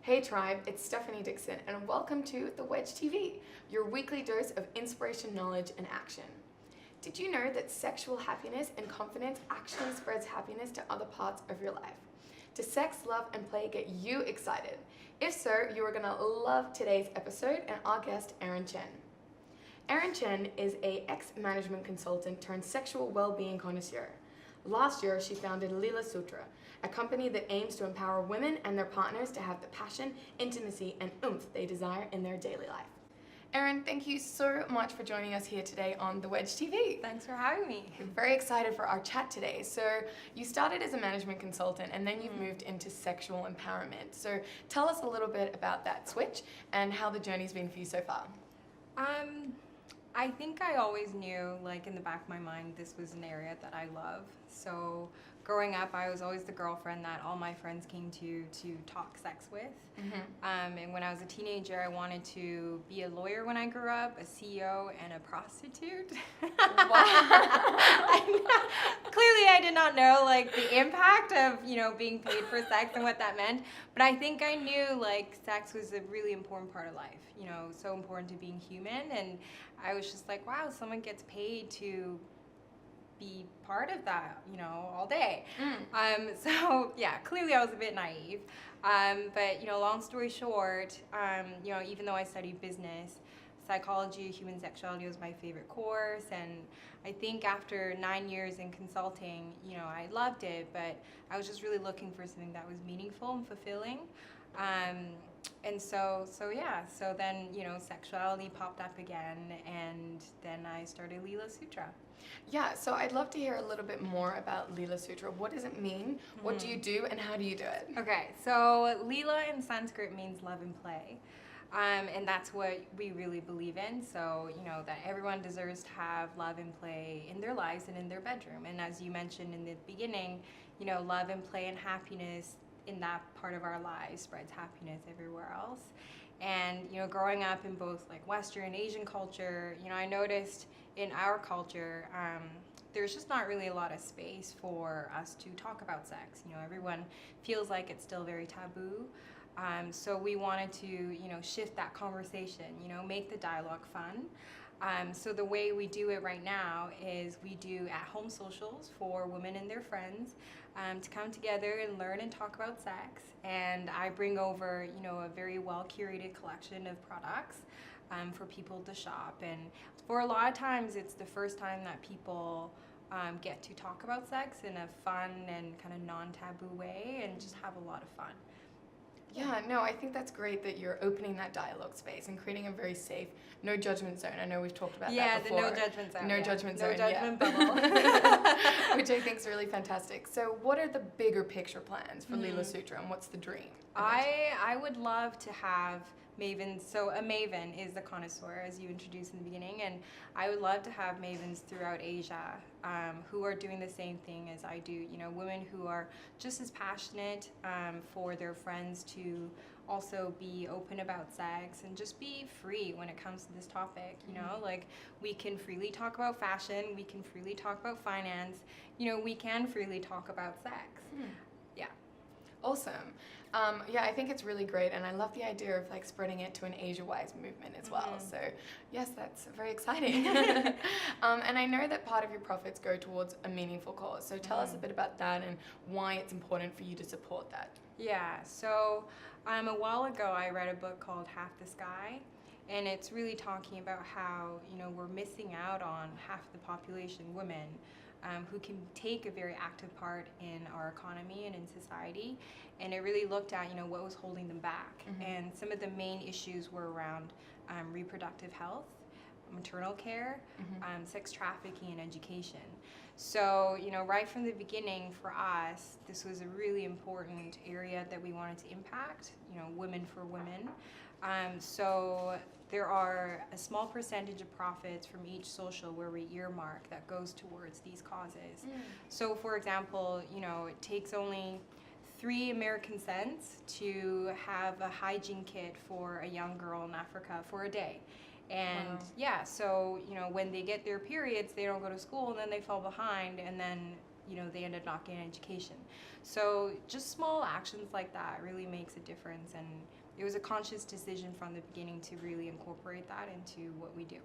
Hey Tribe, it's Stephanie Dickson, and welcome to The Wedge TV, your weekly dose of inspiration, knowledge, and action. Did you know that sexual happiness and confidence actually spreads happiness to other parts of your life? Does sex, love, and play get you excited? If so, you are going to love today's episode and our guest, Erin Chen. Erin Chen is an ex-management consultant turned sexual well-being connoisseur. Last year, she founded Lila Sutra, a company that aims to empower women and their partners to have the passion, intimacy, and oomph they desire in their daily life. Erin, thank you so much for joining us here today on The Wedge TV. Thanks for having me. I'm very excited for our chat today. So you started as a management consultant and then you've moved into sexual empowerment. So tell us a little bit about that switch and how the journey's been for you so far. I think I always knew, like in the back of my mind, this was an area that I love. So growing up, I was always the girlfriend that all my friends came to talk sex with. And when I was a teenager, I wanted to be a lawyer when I grew up, a CEO, and a prostitute. Wow. Clearly, I did not know like the impact of being paid for sex and what that meant. But I think I knew like sex was a really important part of life. So important to being human. And I was just like, wow, someone gets paid to be part of that, all day. So yeah, clearly I was a bit naive. But long story short, even though I studied business, psychology, human sexuality was my favorite course, and I think after 9 years in consulting, I loved it, but I was just really looking for something that was meaningful and fulfilling. And so then, sexuality popped up again, and then I started Lila Sutra. Yeah, so I'd love to hear a little bit more about Lila Sutra. What does it mean? What do you do, and how do you do it? Okay, so Lila in Sanskrit means love and play. And that's what we really believe in. So, that everyone deserves to have love and play in their lives and in their bedroom. And as you mentioned in the beginning, love and play and happiness in that part of our lives spreads happiness everywhere else. And growing up in both like Western and Asian culture, I noticed in our culture there's just not really a lot of space for us to talk about sex. Everyone feels like it's still very taboo. So we wanted to shift that conversation, make the dialogue fun. So the way we do it right now is we do at-home socials for women and their friends to come together and learn and talk about sex. And I bring over, a very well-curated collection of products for people to shop. And for a lot of times, it's the first time that people get to talk about sex in a fun and kind of non-taboo way and just have a lot of fun. Yeah, no, I think that's great that you're opening that dialogue space and creating a very safe, no judgment zone. I know we've talked about that before. Yeah, the no judgment zone. No judgment zone, No judgment bubble. Which I think is really fantastic. So what are the bigger picture plans for Lila Sutra, and what's the dream? I would love to have mavens. So a maven is the connoisseur, as you introduced in the beginning, and I would love to have mavens throughout Asia who are doing the same thing as I do. Women who are just as passionate for their friends to also be open about sex and just be free when it comes to this topic. Like we can freely talk about fashion, we can freely talk about finance, we can freely talk about sex. Yeah. Awesome. Yeah, I think it's really great, and I love the idea of like spreading it to an Asia-wise movement as well. So yes, that's very exciting. And I know that part of your profits go towards a meaningful cause. So tell us a bit about that and why it's important for you to support that. Yeah, so a while ago I read a book called Half the Sky, and it's really talking about how we're missing out on half the population, women, who can take a very active part in our economy and in society. And it really looked at, what was holding them back. And some of the main issues were around reproductive health, maternal care, sex trafficking, and education. So, right from the beginning for us, this was a really important area that we wanted to impact, women for women. So there are a small percentage of profits from each social where we earmark that goes towards these causes. So for example, it takes only 3 American cents to have a hygiene kit for a young girl in Africa for a day. And so when they get their periods, they don't go to school, and then they fall behind, and then they ended up not getting an education. So just small actions like that really makes a difference, and it was a conscious decision from the beginning to really incorporate that into what we do.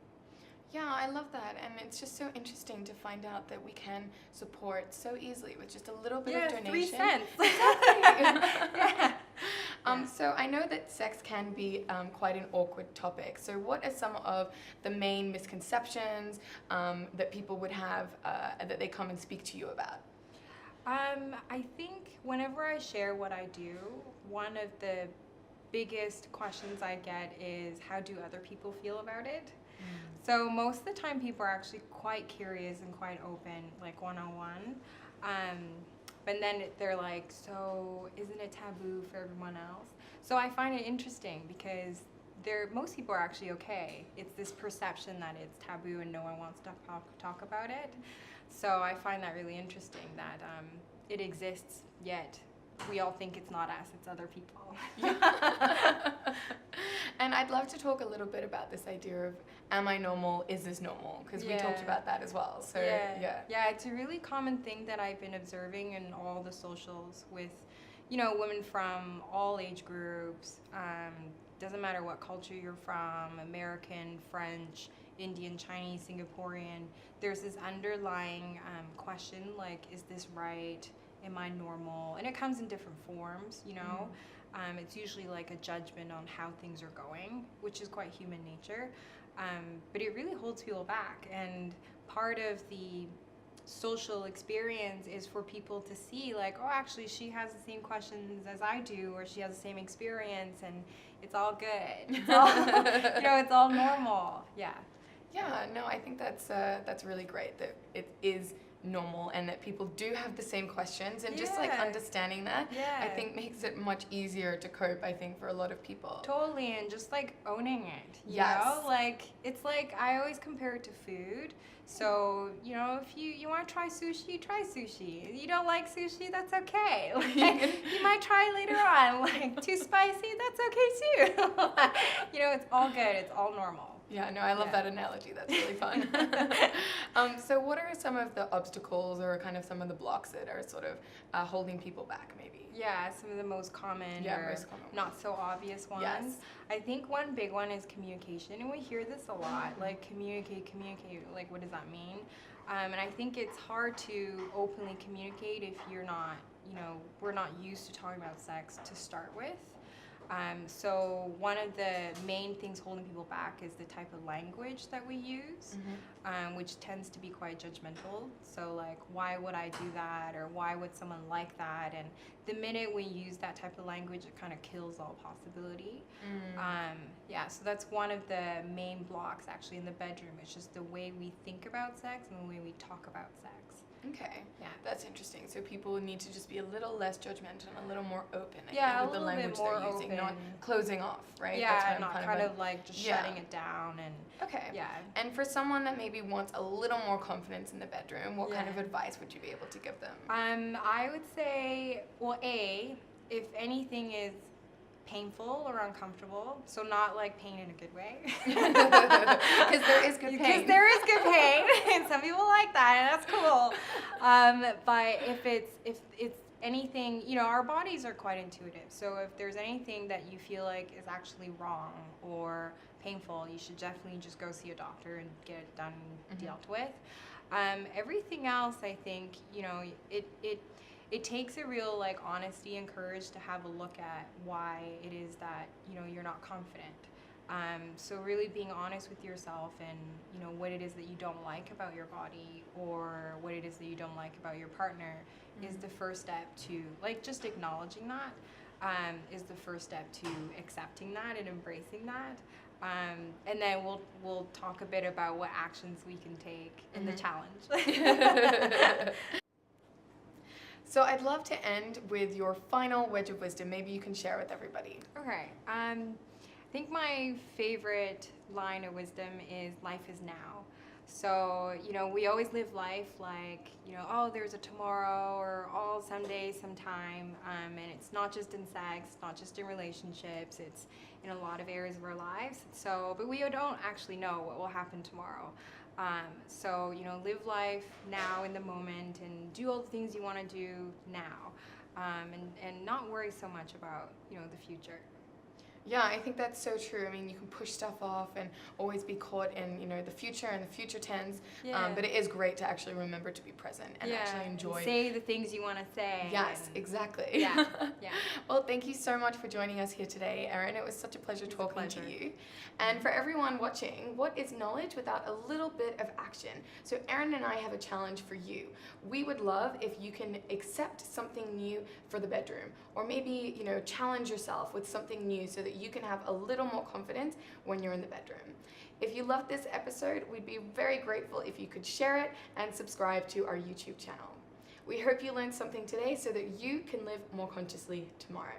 Yeah, I love that, and it's just so interesting to find out that we can support so easily with just a little bit of donation. 3 cents. Yeah. Yeah. So I know that sex can be quite an awkward topic. So what are some of the main misconceptions that people would have that they come and speak to you about? I think whenever I share what I do, one of the biggest questions I get is, how do other people feel about it? So most of the time people are actually quite curious and quite open, like one-on-one. But then they're like, so isn't it taboo for everyone else? So I find it interesting because most people are actually okay. It's this perception that it's taboo and no one wants to talk about it. So I find that really interesting that it exists, yet we all think it's not us, it's other people. Yeah. And I'd love to talk a little bit about this idea of, am I normal? Is this normal? Because we talked about that as well. So yeah, it's a really common thing that I've been observing in all the socials with, women from all age groups. Doesn't matter what culture you're from, American, French, Indian, Chinese, Singaporean. There's this underlying question like, is this right? Am I normal? And it comes in different forms, It's usually like a judgment on how things are going, which is quite human nature. But it really holds people back. And part of the social experience is for people to see like, oh, actually she has the same questions as I do, or she has the same experience, and it's all good. It's all, it's all normal. Yeah. Yeah, no, I think that's really great that it is normal and that people do have the same questions, and just like understanding that I think makes it much easier to cope, I think, for a lot of people. Totally. And just like owning it, you know, like it's like I always compare it to food. So if you want to try sushi, try sushi. You don't like sushi, that's okay. Like, you might try later on. Like, too spicy, that's okay too. It's all good, it's all normal. Yeah, no, I love that analogy. That's really fun. So what are some of the obstacles or kind of some of the blocks that are sort of holding people back, maybe? Yeah, some of the most common not so obvious ones. Yes. I think one big one is communication, and we hear this a lot, like communicate, like what does that mean? And I think it's hard to openly communicate if you're not, we're not used to talking about sex to start with. So one of the main things holding people back is the type of language that we use, which tends to be quite judgmental. So like, why would I do that? Or why would someone like that? And the minute we use that type of language, it kind of kills all possibility. So that's one of the main blocks actually in the bedroom. It's just the way we think about sex and the way we talk about sex. Okay. Yeah, that's interesting. So people need to just be a little less judgmental and a little more open, I think, with the language they're using, not closing off, right? Yeah, that's not kind of like just shutting it down. And okay. Yeah. And for someone that maybe wants a little more confidence in the bedroom, what kind of advice would you be able to give them? I would say, well, if anything is painful or uncomfortable, so not like pain in a good way, because there is good pain. Because there is good pain, and some people like that, and that's cool. But if it's anything, our bodies are quite intuitive. So if there's anything that you feel like is actually wrong or painful, you should definitely just go see a doctor and get it done and dealt with. Everything else, I think, it takes a real like honesty and courage to have a look at why it is that you're not confident. So really being honest with yourself and what it is that you don't like about your body or what it is that you don't like about your partner is the first step to like just acknowledging that is the first step to accepting that and embracing that. And then we'll talk a bit about what actions we can take in the challenge. So I'd love to end with your final wedge of wisdom. Maybe you can share with everybody. Okay. I think my favorite line of wisdom is life is now. So, we always live life like, oh, there's a tomorrow or oh, someday, sometime. And it's not just in sex, it's not just in relationships, it's in a lot of areas of our lives. So, but we don't actually know what will happen tomorrow. So, live life now in the moment and do all the things you want to do now, and not worry so much about, the future. Yeah, I think that's so true. I mean, you can push stuff off and always be caught in, the future and the future tense. Yeah. But it is great to actually remember to be present and actually enjoy. And say the things you want to say. Yes, exactly. Yeah. Well, thank you so much for joining us here today, Erin. It was such a pleasure talking to you. And for everyone watching, what is knowledge without a little bit of action? So Erin and I have a challenge for you. We would love if you can accept something new for the bedroom, or maybe, challenge yourself with something new so that you can have a little more confidence when you're in the bedroom. If you loved this episode, we'd be very grateful if you could share it and subscribe to our YouTube channel. We hope you learned something today so that you can live more consciously tomorrow.